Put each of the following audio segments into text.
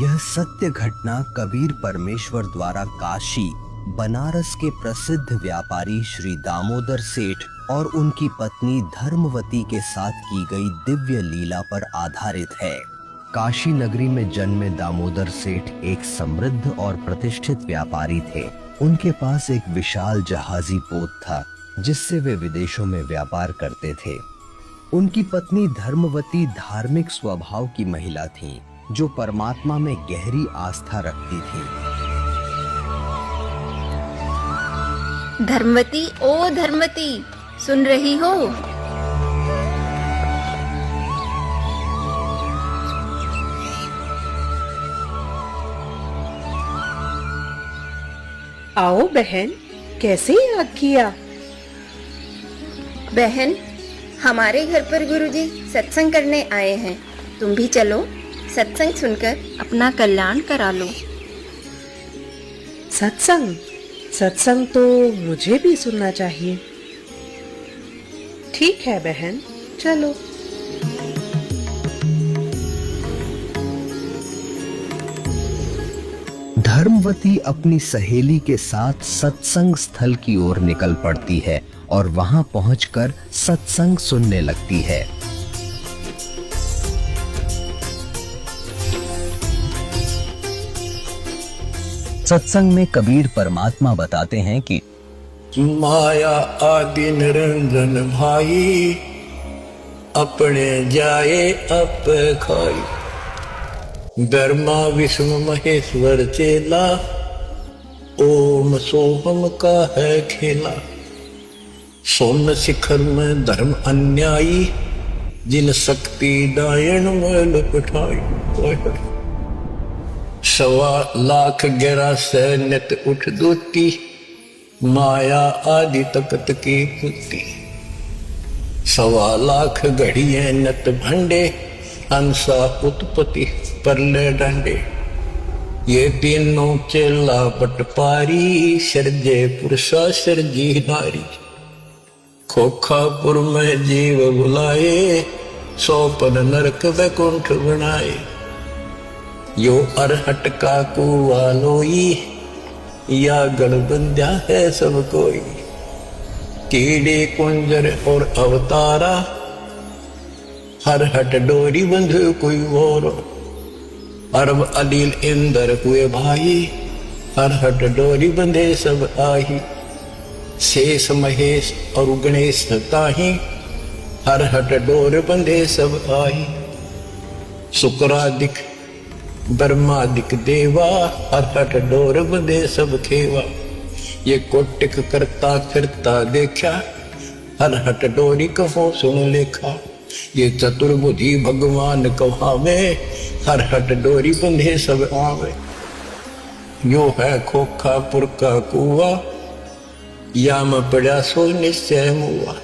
यह सत्य घटना कबीर परमेश्वर द्वारा काशी बनारस के प्रसिद्ध व्यापारी श्री दामोदर सेठ और उनकी पत्नी धर्मवती के साथ की गई दिव्य लीला पर आधारित है। काशी नगरी में जन्मे दामोदर सेठ एक समृद्ध और प्रतिष्ठित व्यापारी थे। उनके पास एक विशाल जहाजी पोत था जिससे वे विदेशों में व्यापार करते थे। उनकी पत्नी धर्मवती धार्मिक स्वभाव की महिला थीं, जो परमात्मा में गहरी आस्था रखती थीं। धर्मवती, ओ धर्मवती, सुन रही हो? आओ बहन, कैसे याद किया? बहन, हमारे घर पर गुरुजी सत्संग करने आए हैं। तुम भी चलो, सत्संग सुनकर अपना कल्याण करा लो। सत्संग? सत्संग तो मुझे भी सुनना चाहिए। ठीक है बहन, चलो। धर्मवती अपनी सहेली के साथ सत्संग स्थल की ओर निकल पड़ती है और वहां पहुंचकर सत्संग सुनने लगती है। सत्संग में कबीर परमात्मा बताते हैं कि माया आदि निरंजन भाई, अपने जाए अप खाई। ब्रह्मा विष्णु महेश्वर चेला, ओम सोहम का है खेला। सोन शिखर में धर्म अन्यायी, जिन शक्ति दायन में लपटाई। 1.25 लाख गहरा से नित उठ दूती, माया आदि तकत की पुती। 1.25 लाख घड़िए नत भंडे, हंसा उत्पत्ति परले डंडे। ये तीनों चेला पटपारी, सर्जे पुरुषा सर्जी नारी। खोखापुर में जीव बुलाए, 100 नरक वैकुंठ बनाए। यो अरहट का कुआ लोई, या गढ़बंध्या है सब कोई। कीड़े कुंजर और अवतारा, हर हट डोरी बंध कोई और। अरब अलील इंदर हुए भाई, हर हट डोरी बंधे सब आही। शेष महेश और गणेश ताही, हर हट डोर बंधे सब आही। शुक्रादिक ब्रह्मादिक देवा, हर हट डोर बंधे सब खेवा। ये कोटिक करता फिरता देखा, हर हट डोरी कहो सुन लेखा। ये चतुर्भुजी भगवान कहावे, हर हट डोरी बंधे सब आवे। यो है खोखापुर का कुआ, याम पड़ा सो निश्चय मुआ।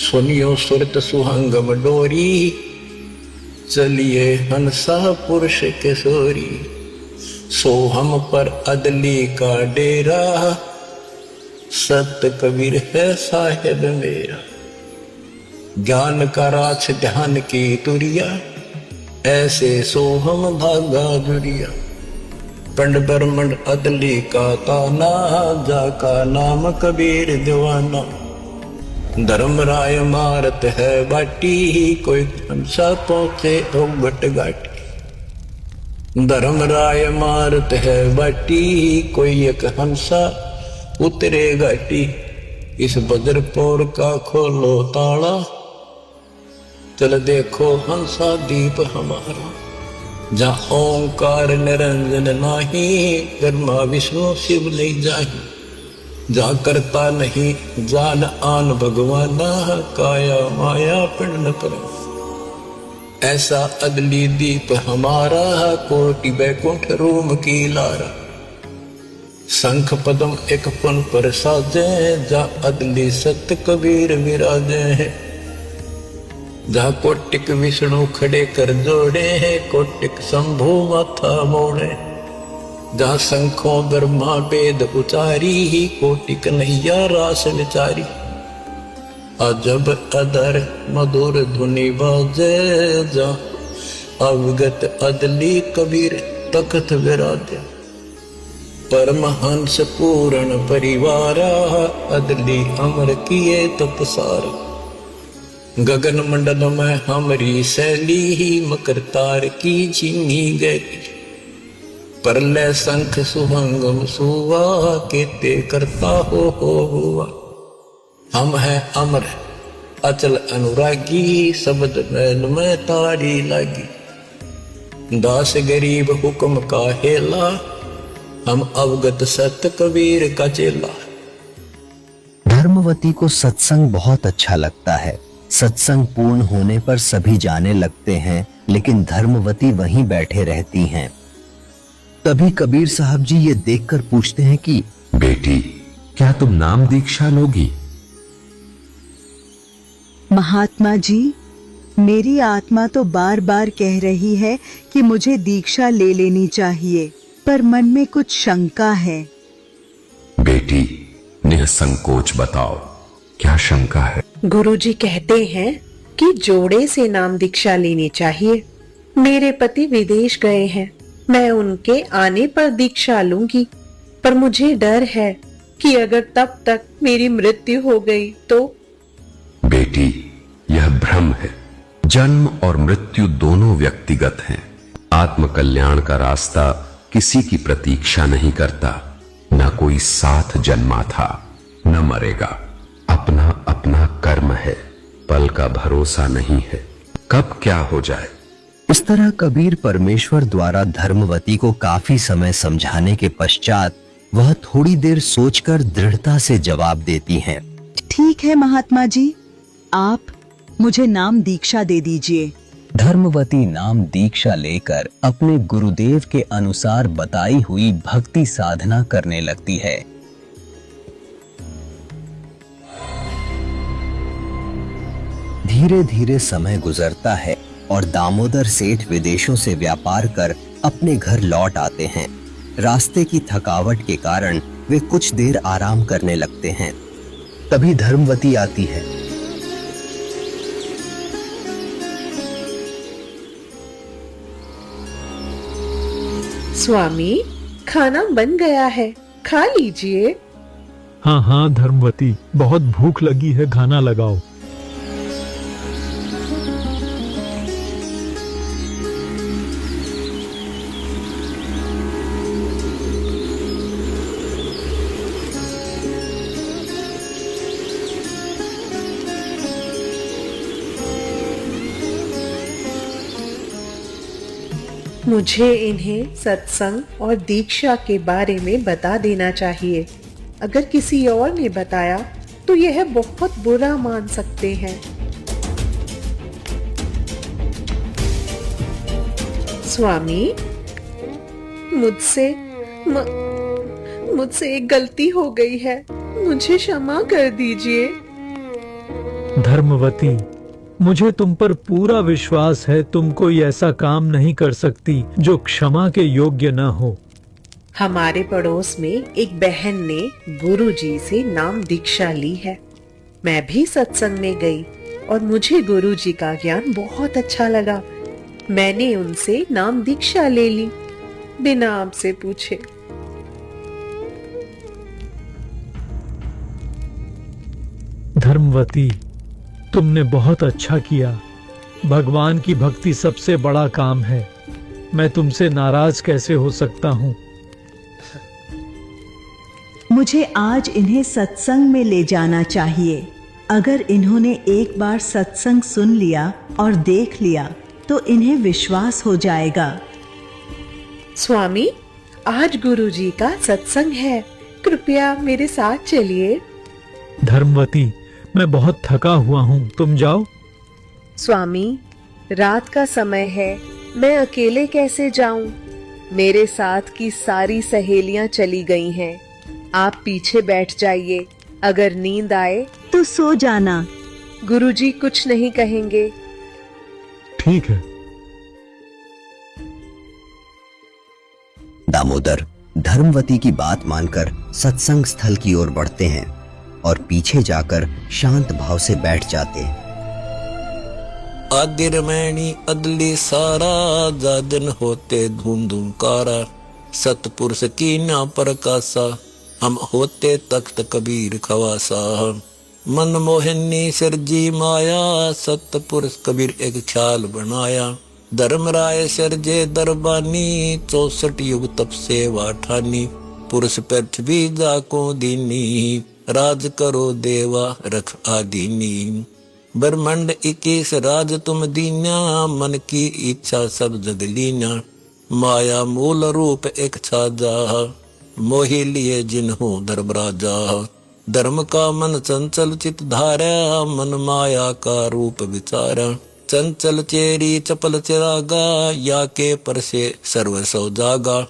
सुनियो सुरत सुहंगम डोरी, चलिए हंसा पुरुष किशोरी। सोहम पर अदली का डेरा, सत कबीर है साहेब मेरा। ज्ञान का राछ ध्यान की तुरिया, ऐसे सोहम धागा जुरिया। पंड ब्रह्मंड अदली का ताना, जाका नाम कबीर दीवाना। धर्मराय मारत है बाटी, कोई हंसा पहुंचे घट घाटी। धर्मराय मारत है बाटी, कोई एक हंसा उतरे घाटी। इस बदरपुर का खोलो ताला, चल देखो हंसा दीप हमारा। जहाँ ओंकार निरंजन नाही, ब्रह्मा विष्णु शिव नहीं जाही। जा करता नहीं जान आन भगवाना, काया माया पिंड पर। ऐसा अदली दीप हमारा, कोटि बैकुंठ रूम की लारा। शंख पदम एक पुन पर साजे, जा अदली सत्य कबीर विराजे हैं। जा कोटिक विष्णु खड़े कर जोड़े हैं, कोटिक शंभु माथा मोड़े। जा शंखों ब्रह्मा वेद उचारी, ही कोटि कन्हैया रास विचारी। अजब अदर मधुर धुनि बाजे, जा अवगत अदली कबीर तखत विराध्या। परमहंस पूर्ण परिवारा अदली अमर किए तपसार। गगन मंडल में हमरी शैली ही मकर तार की चीनी गई। परलय शंख सुहंगम सुवा केते करता हो हुआ। हम हैं अमर अचल अनुरागी शब्द मैल में तारी लागी। दास गरीब हुक्म का हेला हम अवगत सत्य कबीर का चेला। धर्मवती को सत्संग बहुत अच्छा लगता है। सत्संग पूर्ण होने पर सभी जाने लगते हैं, लेकिन धर्मवती वहीं बैठे रहती हैं। तभी कबीर साहब जी ये देखकर पूछते हैं कि बेटी, क्या तुम नाम दीक्षा लोगी? महात्मा जी, मेरी आत्मा तो बार बार कह रही है कि मुझे दीक्षा ले लेनी चाहिए, पर मन में कुछ शंका है। बेटी, निसंकोच बताओ, क्या शंका है? गुरुजी कहते हैं कि जोड़े से नाम दीक्षा लेनी चाहिए। मेरे पति विदेश गए हैं, मैं उनके आने पर दीक्षा लूंगी, पर मुझे डर है कि अगर तब तक मेरी मृत्यु हो गई तो। बेटी, यह भ्रम है। जन्म और मृत्यु दोनों व्यक्तिगत हैं। आत्म कल्याण का रास्ता किसी की प्रतीक्षा नहीं करता। न कोई साथ जन्मा था, न मरेगा। अपना अपना कर्म है, पल का भरोसा नहीं है, कब क्या हो जाए। इस तरह कबीर परमेश्वर द्वारा धर्मवती को काफी समय समझाने के पश्चात वह थोड़ी देर सोचकर दृढ़ता से जवाब देती हैं। ठीक है महात्मा जी, आप मुझे नाम दीक्षा दे दीजिए। धर्मवती नाम दीक्षा लेकर अपने गुरुदेव के अनुसार बताई हुई भक्ति साधना करने लगती है। धीरे धीरे समय गुजरता है और दामोदर सेठ विदेशों से व्यापार कर अपने घर लौट आते हैं। रास्ते की थकावट के कारण वे कुछ देर आराम करने लगते हैं। तभी धर्मवती आती है। स्वामी, खाना बन गया है, खा लीजिए। हाँ हाँ धर्मवती, बहुत भूख लगी है, खाना लगाओ। मुझे इन्हें सत्संग और दीक्षा के बारे में बता देना चाहिए। अगर किसी और ने बताया तो यह बहुत बुरा मान सकते हैं। स्वामी, मुझसे एक गलती हो गई है, मुझे क्षमा कर दीजिए। धर्मवती, मुझे तुम पर पूरा विश्वास है, तुम कोई ऐसा काम नहीं कर सकती जो क्षमा के योग्य न हो। हमारे पड़ोस में एक बहन ने गुरुजी से नाम दीक्षा ली है। मैं भी सत्संग में गई और मुझे गुरुजी का ज्ञान बहुत अच्छा लगा। मैंने उनसे नाम दीक्षा ले ली, बिना आपसे पूछे। धर्मवती, तुमने बहुत अच्छा किया। भगवान की भक्ति सबसे बड़ा काम है। मैं तुमसे नाराज कैसे हो सकता हूँ। मुझे आज इन्हें सत्संग में ले जाना चाहिए। अगर इन्होंने एक बार सत्संग सुन लिया और देख लिया तो इन्हें विश्वास हो जाएगा। स्वामी, आज गुरुजी का सत्संग है, कृपया मेरे साथ चलिए। धर्मवती, मैं बहुत थका हुआ हूँ, तुम जाओ। स्वामी, रात का समय है, मैं अकेले कैसे जाऊं? मेरे साथ की सारी सहेलियां चली गई हैं। आप पीछे बैठ जाइए, अगर नींद आए तो सो जाना। गुरुजी कुछ नहीं कहेंगे। ठीक है। दामोदर धर्मवती की बात मानकर सत्संग स्थल की ओर बढ़ते हैं और पीछे जाकर शांत भाव से बैठ जाते हैं। आदि रमैनी अदली सारा, जा दिन होते धूम धूम कारा। सतपुरुष की ना प्रकाशा, हम होते तख्त कबीर खवासा। मन मोहिनी सिरजी माया, सतपुरुष कबीर एक ख्याल बनाया। धर्मराय सिरजे दरबानी, 64 युग तप सेवा ठानी। पुरुष पृथ्वी जाको दीनी, राज करो देवा रख आदीनी। ब्रह्मांड 21 राज तुम दीन्या, मन की इच्छा सब जग लीन्या। माया मूल रूप एक छाजा, मोहि लिए जिन्हों धर्मराजा। धर्म का मन चंचल चित धारा, मन माया का रूप विचारा। चंचल चेरी चपल चिरागा, या के पर से सर्व सौ जागा।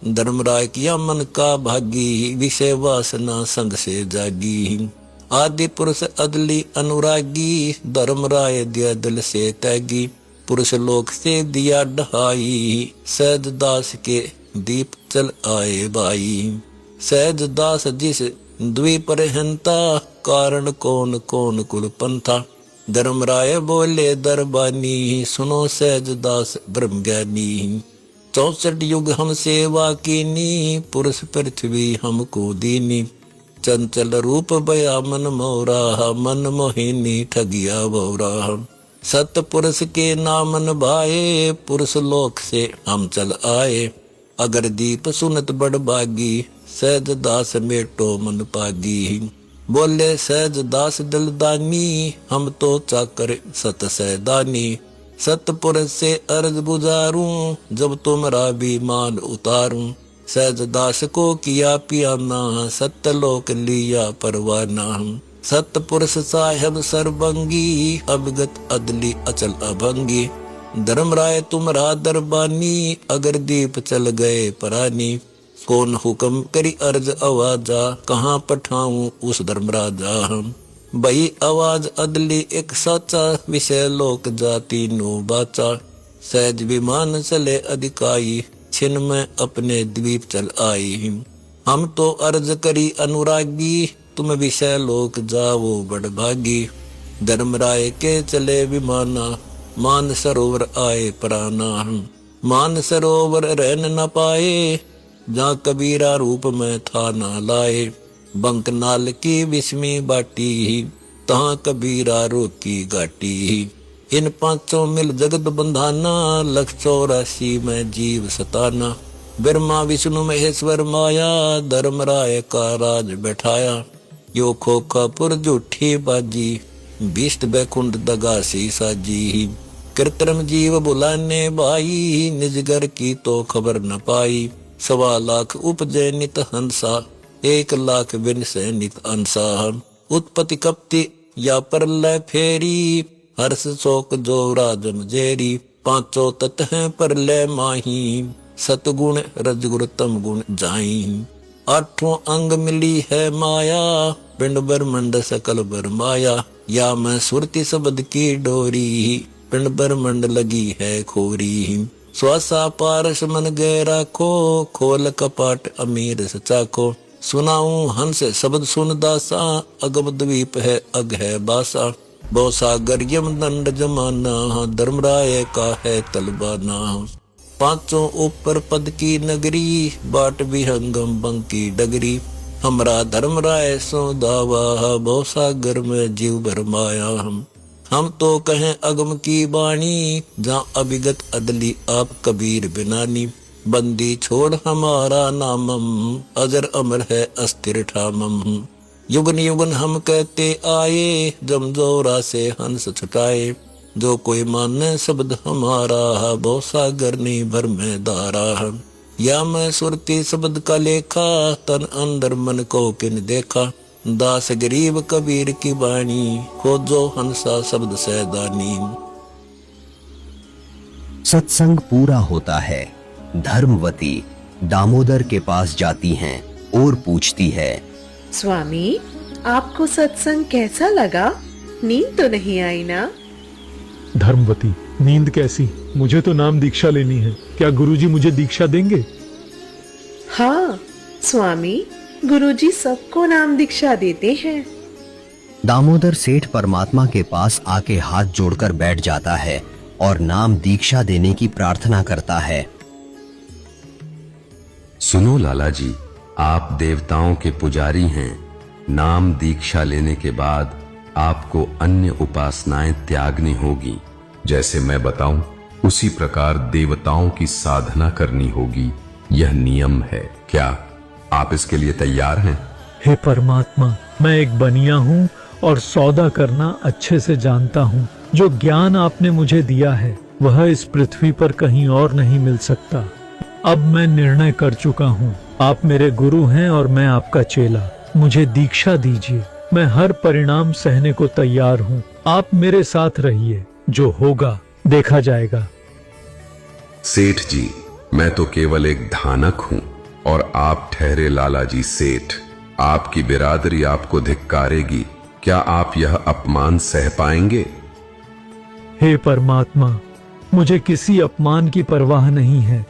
धर्मराय किया मन का भागी, विषय वासना संग से जागी। आदि पुरुष अदली अनुरागी, धर्मराय दिया दिल से त्यागी। पुरुष लोक से दिया ढहाई, सहज दास के दीप चल आए बाई। सहज दास जिस द्वीपर हंता, कारण कौन कौन कुल पंथा। धर्मराय बोले दरबानी, सुनो सहज दास ब्रह्म ज्ञानी। 64 युग हम सेवा कीनी, पुरुष पृथ्वी हमको दीनी। चंचल रूप बया मन मोरा, मन मोहिनी ठगिया बोरा। सतपुरुष के नामन भाए, पुरुष लोक से हम चल आए। अगर दीप सुनत बड़ बागी, सहज दास मेटो मन पागी। बोले सहज दास दिलदानी, हम तो चाकर सत सैदानी। सतपुरुष से अर्ज गुजारूं, जब तुमरा बीमान उतारूं। सहज दास को किया पियाना, सत्यलोक लिया परवाना। सतपुरुष साहेब सर्वंगी, अभिगत अदली अचल अभंगी। धर्मराय तुमरा दरबानी, अगर दीप चल गए परानी। कौन हुक्म करी अर्ज आवाजा, कहाँ पठाऊं उस धर्मराजा। बही आवाज अदली एक साचा, विषय लोक जाति नो बाचा। सहज विमान चले अधिकाई, छिन में अपने द्वीप चल आई। हम तो अर्ज करी अनुरागी, तुम विषय लोक जाओ बड़ भागी। धर्मराय के चले विमाना, मान सरोवर आए प्राणा। मान सरोवर रहन न पाए, जहाँ कबीरा रूप में था ना लाए। बंक नाल की विस्मी बाटी, तहाँ कबीरा रोकी घाटी। इन पांचों मिल जगत बंधाना, 184 में जीव सताना। ब्रह्मा विष्णु महेश्वर माया, धर्मराय का राज बैठाया। यो खोखापुर झूठी बाजी, बिष्ट बैकुंठ दगासी साजी। कृत्रिम जीव बुलाने भाई, निजगर की तो खबर न पाई। 1.25 लाख उपजे नित हंसा, 1 लाख बिन से नित अंसा। उत्पत्ति कपति या परलय फेरी, हर्ष शोक जो राजम जेरी। 5 तत्व हैं परलय माही, सतगुण रजगुण तम गुण जाई। 8 अंग मिली है माया, पिंड ब्रह्मंड सकल बरमाया। या मैं सुरति शब्द की डोरी, पिंड ब्रह्मंड लगी है खोरी। श्वासा पारस मन गए राखो, खोल कपाट अमीर सचाखो। सुनाऊं हंस शब्द सुन दासा, अगम द्वीप है अग है बासा। बहु सागर यम दंड जमाना, धर्मराय का है तलबाना। 5 ऊपर पद की नगरी, बाट विहंगम बंकी डगरी। हमरा धर्मराय सो दावा, बहु सागर में जीव भरमाया। हम तो कहें अगम की बाणी, जहाँ अभिगत अदली आप कबीर बिनानी। बंदी छोड़ हमारा नामम, अजर अमर है अस्थिर ठामम। युगन युगन हम कहते आए, जमजोरा से हंस छुटाए। जो कोई माने शब्द हमारा, बहु सागर नहीं भर में धारा। या मैं सुरती शब्द का लेखा, तन अंदर मन को किन देखा। दास गरीब कबीर की बाणी, खोजो हंसा शब्द सैदानी। सत्संग पूरा होता है। धर्मवती दामोदर के पास जाती हैं और पूछती है, स्वामी, आपको सत्संग कैसा लगा? नींद तो नहीं आई ना? धर्मवती, नींद कैसी? मुझे तो नाम दीक्षा लेनी है। क्या गुरुजी मुझे दीक्षा देंगे? हाँ स्वामी, गुरुजी सबको नाम दीक्षा देते हैं। दामोदर सेठ परमात्मा के पास आके हाथ जोड़कर बैठ जाता है और नाम दीक्षा देने की प्रार्थना करता है। सुनो लाला जी, आप देवताओं के पुजारी हैं। नाम दीक्षा लेने के बाद आपको अन्य उपासनाएं त्यागनी होगी। जैसे मैं बताऊं उसी प्रकार देवताओं की साधना करनी होगी। यह नियम है। क्या आप इसके लिए तैयार हैं? हे परमात्मा, मैं एक बनिया हूँ और सौदा करना अच्छे से जानता हूँ। जो ज्ञान आपने मुझे दिया है वह इस पृथ्वी पर कहीं और नहीं मिल सकता। अब मैं निर्णय कर चुका हूँ। आप मेरे गुरु हैं और मैं आपका चेला। मुझे दीक्षा दीजिए। मैं हर परिणाम सहने को तैयार हूँ। आप मेरे साथ रहिए। जो होगा देखा जाएगा। सेठ जी, मैं तो केवल एक धानक हूँ और आप ठहरे लाला जी सेठ। आपकी बिरादरी आपको धिक्कारेगी। क्या आप यह अपमान सह पाएंगे? हे परमात्मा, मुझे किसी अपमान की परवाह नहीं है।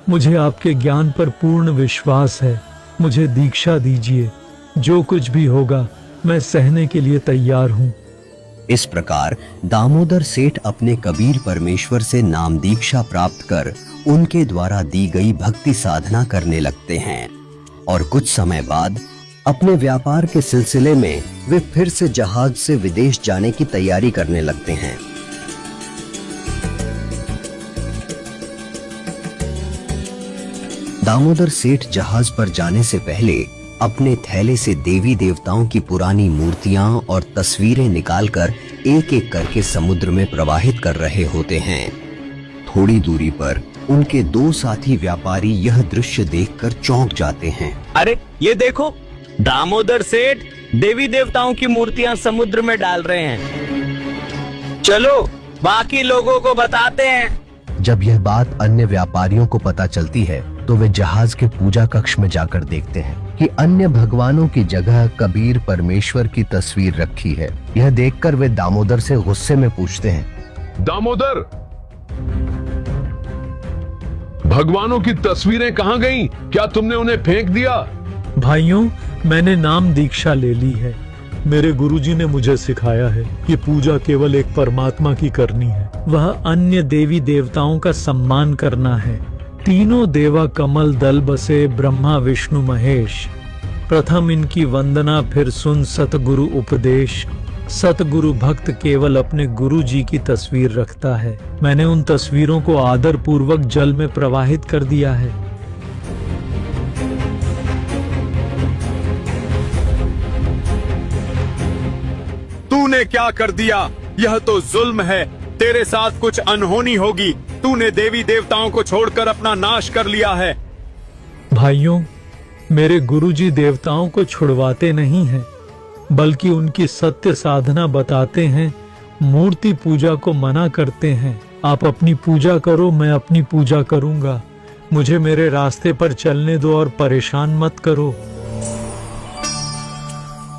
मुझे आपके ज्ञान पर पूर्ण विश्वास है। मुझे दीक्षा दीजिए। जो कुछ भी होगा मैं सहने के लिए तैयार हूँ। इस प्रकार दामोदर सेठ अपने कबीर परमेश्वर से नाम दीक्षा प्राप्त कर उनके द्वारा दी गई भक्ति साधना करने लगते हैं और कुछ समय बाद अपने व्यापार के सिलसिले में वे फिर से जहाज से विदेश जाने की तैयारी करने लगते हैं। दामोदर सेठ जहाज पर जाने से पहले अपने थैले से देवी देवताओं की पुरानी मूर्तियां और तस्वीरें निकालकर एक एक करके समुद्र में प्रवाहित कर रहे होते हैं। थोड़ी दूरी पर उनके दो साथी व्यापारी यह दृश्य देखकर चौंक जाते हैं। अरे ये देखो, दामोदर सेठ देवी देवताओं की मूर्तियां समुद्र में डाल रहे हैं। चलो बाकी लोगों को बताते हैं। जब यह बात अन्य व्यापारियों को पता चलती है तो वे जहाज के पूजा कक्ष में जाकर देखते हैं कि अन्य भगवानों की जगह कबीर परमेश्वर की तस्वीर रखी है। यह देखकर वे दामोदर से गुस्से में पूछते हैं, दामोदर, भगवानों की तस्वीरें कहाँ गईं? क्या तुमने उन्हें फेंक दिया? भाइयों, मैंने नाम दीक्षा ले ली है। मेरे गुरुजी ने मुझे सिखाया है कि पूजा केवल एक परमात्मा की करनी है। वह अन्य देवी देवताओं का सम्मान करना है। तीनों देवा कमल दल बसे ब्रह्मा विष्णु महेश। प्रथम इनकी वंदना, फिर सुन सतगुरु उपदेश। सतगुरु भक्त केवल अपने गुरु जी की तस्वीर रखता है। मैंने उन तस्वीरों को आदर पूर्वक जल में प्रवाहित कर दिया है। तूने क्या कर दिया? यह तो जुल्म है। तेरे साथ कुछ अनहोनी होगी। तूने देवी देवताओं को छोड़कर अपना नाश कर लिया है। भाइयों, मेरे गुरुजी देवताओं को छुड़वाते नहीं हैं, बल्कि उनकी सत्य साधना बताते हैं। मूर्ति पूजा को मना करते हैं। आप अपनी पूजा करो, मैं अपनी पूजा करूंगा। मुझे मेरे रास्ते पर चलने दो और परेशान मत करो।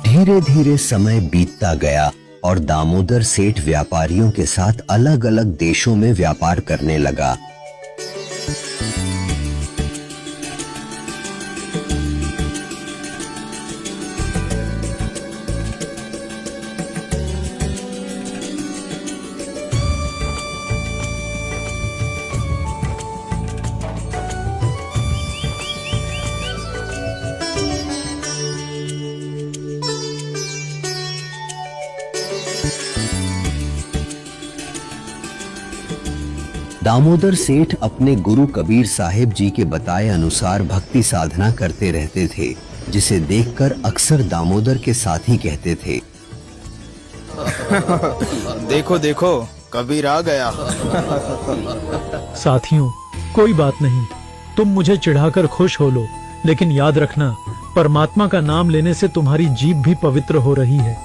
धीरे धीरे समय बीतता गया और दामोदर सेठ व्यापारियों के साथ अलग अलग देशों में व्यापार करने लगा। दामोदर सेठ अपने गुरु कबीर साहिब जी के बताए अनुसार भक्ति साधना करते रहते थे, जिसे देखकर अक्सर दामोदर के साथी कहते थे, देखो देखो, कबीर आ गया। साथियों, कोई बात नहीं, तुम मुझे चिढ़ाकर खुश हो लो, लेकिन याद रखना, परमात्मा का नाम लेने से तुम्हारी जीभ भी पवित्र हो रही है।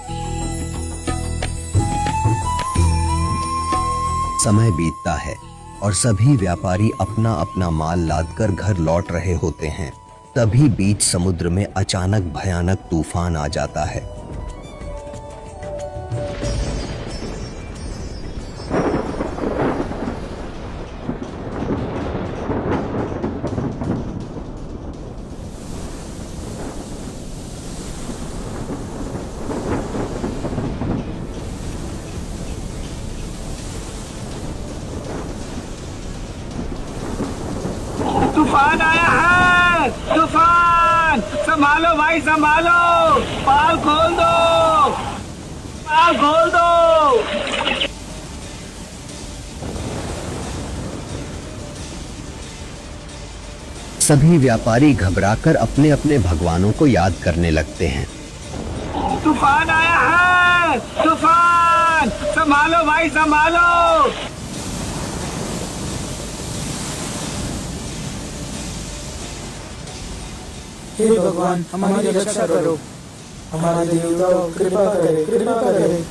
समय बीतता है और सभी व्यापारी अपना अपना माल लादकर घर लौट रहे होते हैं। तभी बीच समुद्र में अचानक भयानक तूफान आ जाता है। तूफान आया है, तूफान! संभालो भाई संभालो, पाल खोल दो, पाल खोल दो। सभी व्यापारी घबराकर अपने अपने भगवानों को याद करने लगते हैं। तूफान आया है, तूफान! संभालो भाई संभालो। हे भगवान, हमारी रक्षा करो। हमारे देवताओं कृपा करे, कृपा करे।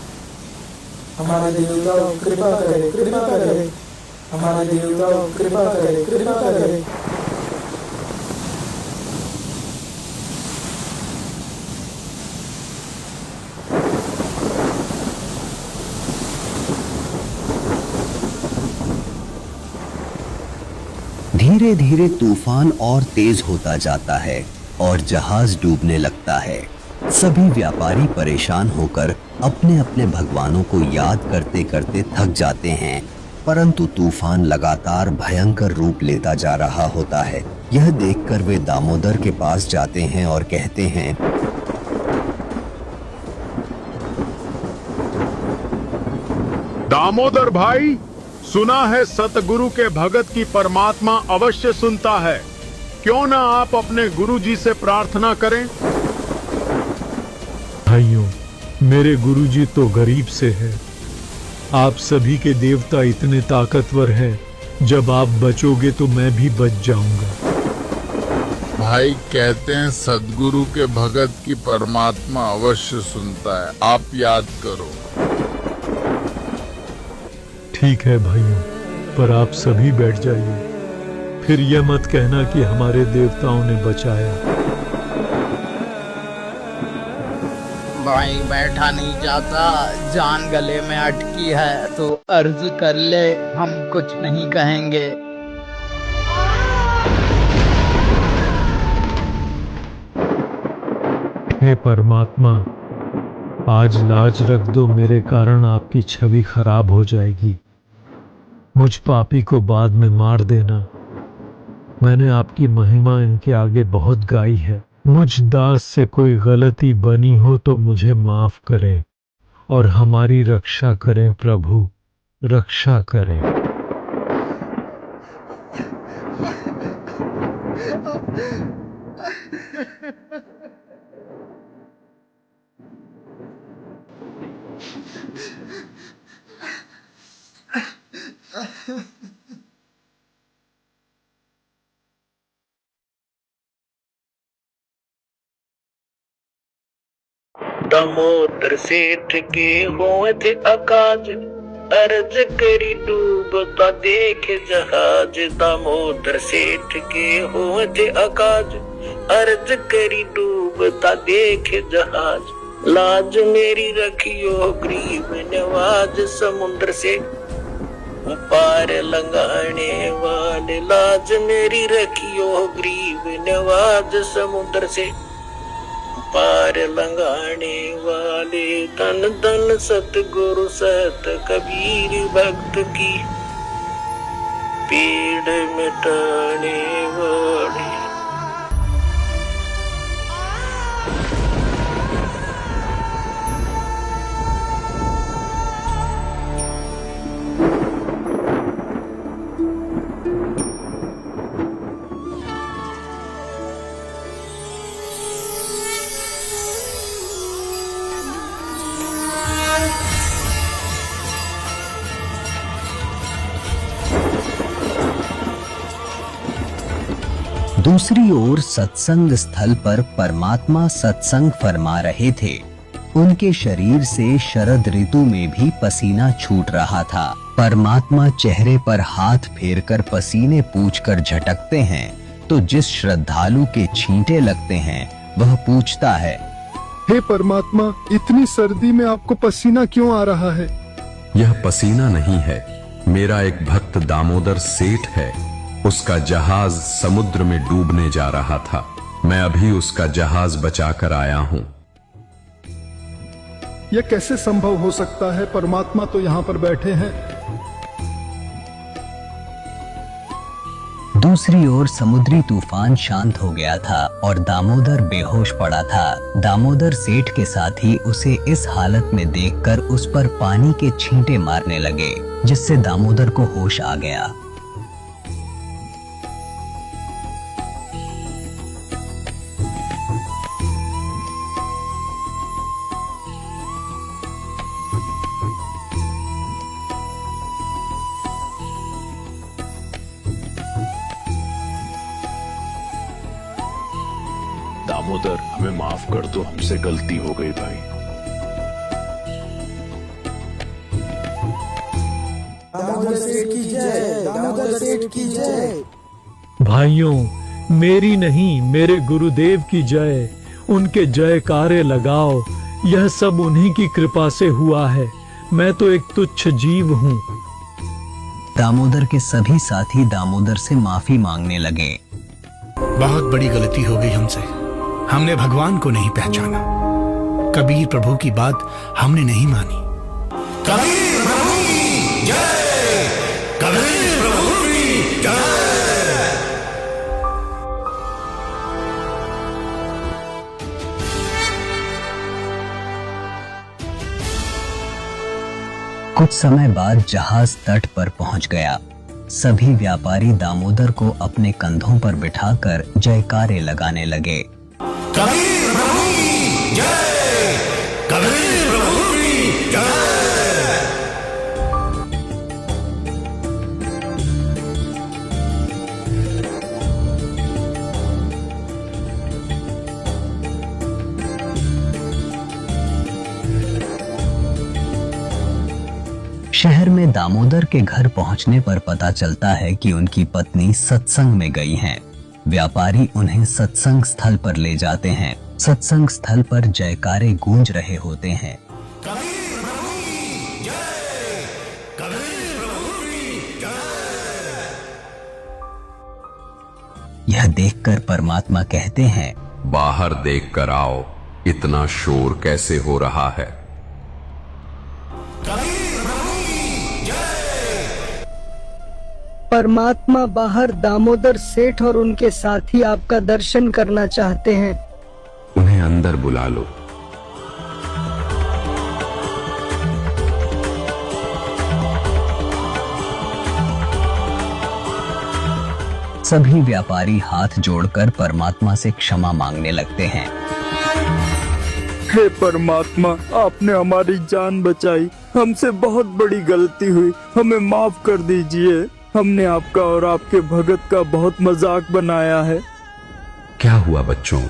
हमारे देवताओं कृपा करे, कृपा करे। हमारे देवताओं कृपा करे, कृपा करे। धीरे धीरे तूफान और तेज होता जाता है और जहाज डूबने लगता है। सभी व्यापारी परेशान होकर अपने अपने भगवानों को याद करते करते थक जाते हैं, परंतु तूफान लगातार भयंकर रूप लेता जा रहा होता है। यह देखकर वे दामोदर के पास जाते हैं और कहते हैं, दामोदर भाई, सुना है सतगुरु के भगत की परमात्मा अवश्य सुनता है। क्यों ना आप अपने गुरु जी से प्रार्थना करें। भाइयों, मेरे गुरुजी तो गरीब से है। आप सभी के देवता इतने ताकतवर हैं, जब आप बचोगे तो मैं भी बच जाऊंगा। भाई कहते हैं सदगुरु के भगत की परमात्मा अवश्य सुनता है, आप याद करो। ठीक है भाइयों, पर आप सभी बैठ जाइए, फिर यह मत कहना कि हमारे देवताओं ने बचाया। भाई बैठा नहीं जाता, जान गले में अटकी है तो अर्ज कर ले, हम कुछ नहीं कहेंगे। हे परमात्मा, आज लाज रख दो, मेरे कारण आपकी छवि खराब हो जाएगी। मुझ पापी को बाद में मार देना। मैंने आपकी महिमा इनके आगे बहुत गाई है। मुझ दास से कोई गलती बनी हो तो मुझे माफ करें और हमारी रक्षा करें प्रभु, रक्षा करें। दामोदर सेठ के हुए थे अकाज, अर्ज करी डूबता देख जहाज। दामोदर सेठ के हुए थे अकाज, अर्ज करी डूबता देख जहाज। लाज मेरी रखियो गरीब नवाज, समुद्र से पार लंघाने वाले। लाज मेरी रखियो गरीब नवाज, समुद्र से पार लंघाने वाले। धन धन सतगुरु सत कबीर भक्त की, पीड़ मिटाने वाले। दूसरी ओर सत्संग स्थल पर परमात्मा सत्संग फरमा रहे थे। उनके शरीर से शरद ऋतु में भी पसीना छूट रहा था। परमात्मा चेहरे पर हाथ फेरकर पसीने पूछकर झटकते हैं तो जिस श्रद्धालु के छींटे लगते हैं वह पूछता है, हे परमात्मा, इतनी सर्दी में आपको पसीना क्यों आ रहा है? यह पसीना नहीं है, मेरा एक भक्त दामोदर सेठ है। उसका जहाज समुद्र में डूबने जा रहा था। मैं अभी उसका जहाज बचाकर आया हूँ। यह कैसे संभव हो सकता है? परमात्मा तो यहाँ पर बैठे हैं। दूसरी ओर समुद्री तूफान शांत हो गया था और दामोदर बेहोश पड़ा था। दामोदर सेठ के साथी उसे इस हालत में देखकर उस पर पानी के छींटे मारने लगे, जिससे दामोदर को होश आ गया। दामोदर, हमें माफ कर दो, हमसे गलती हो गई भाई। दामोदर सेठ की जय, दामोदर सेठ की जय। भाइयों, मेरी नहीं मेरे गुरुदेव की जय। उनके जयकारे लगाओ। यह सब उन्हीं की कृपा से हुआ है। मैं तो एक तुच्छ जीव हूँ। दामोदर के सभी साथी दामोदर से माफी मांगने लगे। बहुत बड़ी गलती हो गई हमसे। हमने भगवान को नहीं पहचाना। कबीर प्रभु की बात हमने नहीं मानी। कबीर प्रभु की जय, कबीर प्रभु की जय। कुछ समय बाद जहाज तट पर पहुंच गया। सभी व्यापारी दामोदर को अपने कंधों पर बिठाकर जयकारे लगाने लगे। कबीर प्रभु की जय, कबीर प्रभु की जय। शहर में दामोदर के घर पहुंचने पर पता चलता है कि उनकी पत्नी सत्संग में गई हैं। व्यापारी उन्हें सत्संग स्थल पर ले जाते हैं। सत्संग स्थल पर जयकारे गूंज रहे होते हैं। कबीर प्रभु की जय, कबीर प्रभु की जय। यह देखकर परमात्मा कहते हैं, बाहर देख कर आओ, इतना शोर कैसे हो रहा है। परमात्मा बाहर दामोदर सेठ और उनके साथी आपका दर्शन करना चाहते हैं। उन्हें अंदर बुला लो। सभी व्यापारी हाथ जोड़कर परमात्मा से क्षमा मांगने लगते हैं। हे परमात्मा, आपने हमारी जान बचाई। हमसे बहुत बड़ी गलती हुई, हमें माफ कर दीजिए। हमने आपका और आपके भगत का बहुत मजाक बनाया है। क्या हुआ बच्चों,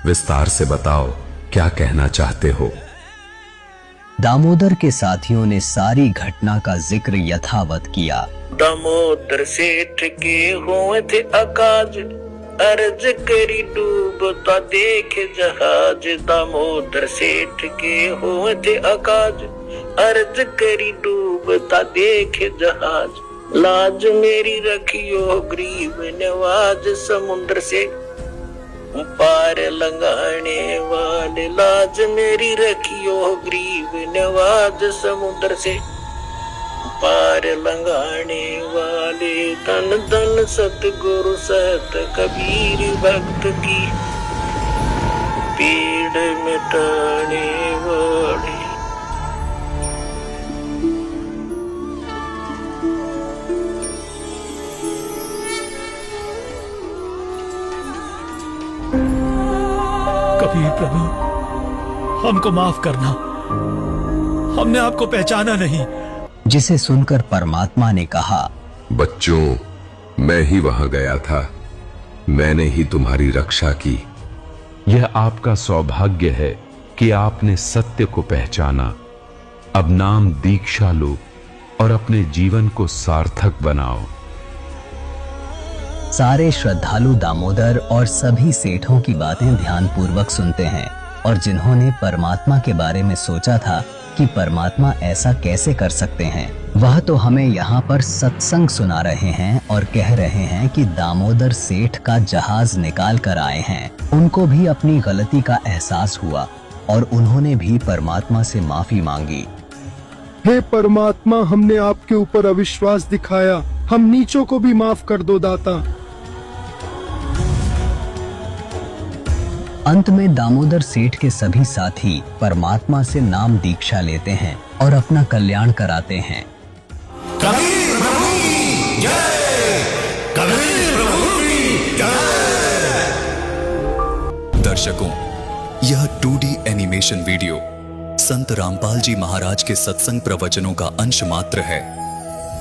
विस्तार से बताओ, क्या कहना चाहते हो। दामोदर के साथियों ने सारी घटना का जिक्र यथावत किया। दामोदर सेठ के हुए थे अकाज, अर्ज करी डूबता देख जहाज। दामोदर सेठ के हुए थे अकाज, अर्ज करी डूबता देख जहाज। लाज मेरी रखियो गरीब नवाज, समुद्र से पार लंघाने वाले। लाज मेरी रखियो गरीब नवाज, समुद्र से पार लंघाने वाले। धन धन सतगुरु सत कबीर भक्त की पीड़ मिटाने वाले। कबीर प्रभु, हमको माफ करना, हमने आपको पहचाना नहीं। जिसे सुनकर परमात्मा ने कहा, बच्चों, मैं ही वहां गया था, मैंने ही तुम्हारी रक्षा की। यह आपका सौभाग्य है कि आपने सत्य को पहचाना। अब नाम दीक्षा लो और अपने जीवन को सार्थक बनाओ। सारे श्रद्धालु दामोदर और सभी सेठों की बातें ध्यानपूर्वक सुनते हैं, और जिन्होंने परमात्मा के बारे में सोचा था कि परमात्मा ऐसा कैसे कर सकते हैं, वह तो हमें यहाँ पर सत्संग सुना रहे हैं और कह रहे हैं कि दामोदर सेठ का जहाज निकाल कर आए हैं। उनको भी अपनी गलती का एहसास हुआ और उन्होंने भी परमात्मा से माफी मांगी। हे परमात्मा, हमने आपके ऊपर अविश्वास दिखाया, हम नीचों को भी माफ कर दो दाता। अंत में दामोदर सेठ के सभी साथी परमात्मा से नाम दीक्षा लेते हैं और अपना कल्याण कराते हैं। कबीर प्रभु की जय, कबीर प्रभु की जय। दर्शकों, यह 2D एनिमेशन वीडियो संत रामपाल जी महाराज के सत्संग प्रवचनों का अंश मात्र है।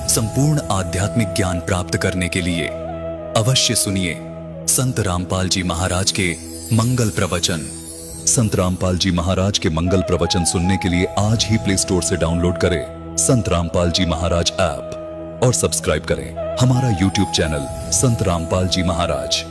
संपूर्ण आध्यात्मिक ज्ञान प्राप्त करने के लिए अवश्य सुनिए संत रामपाल जी महाराज के मंगल प्रवचन। संत रामपाल जी महाराज के मंगल प्रवचन सुनने के लिए आज ही प्ले स्टोर से डाउनलोड करें संत रामपाल जी महाराज ऐप और सब्सक्राइब करें हमारा YouTube चैनल संत रामपाल जी महाराज।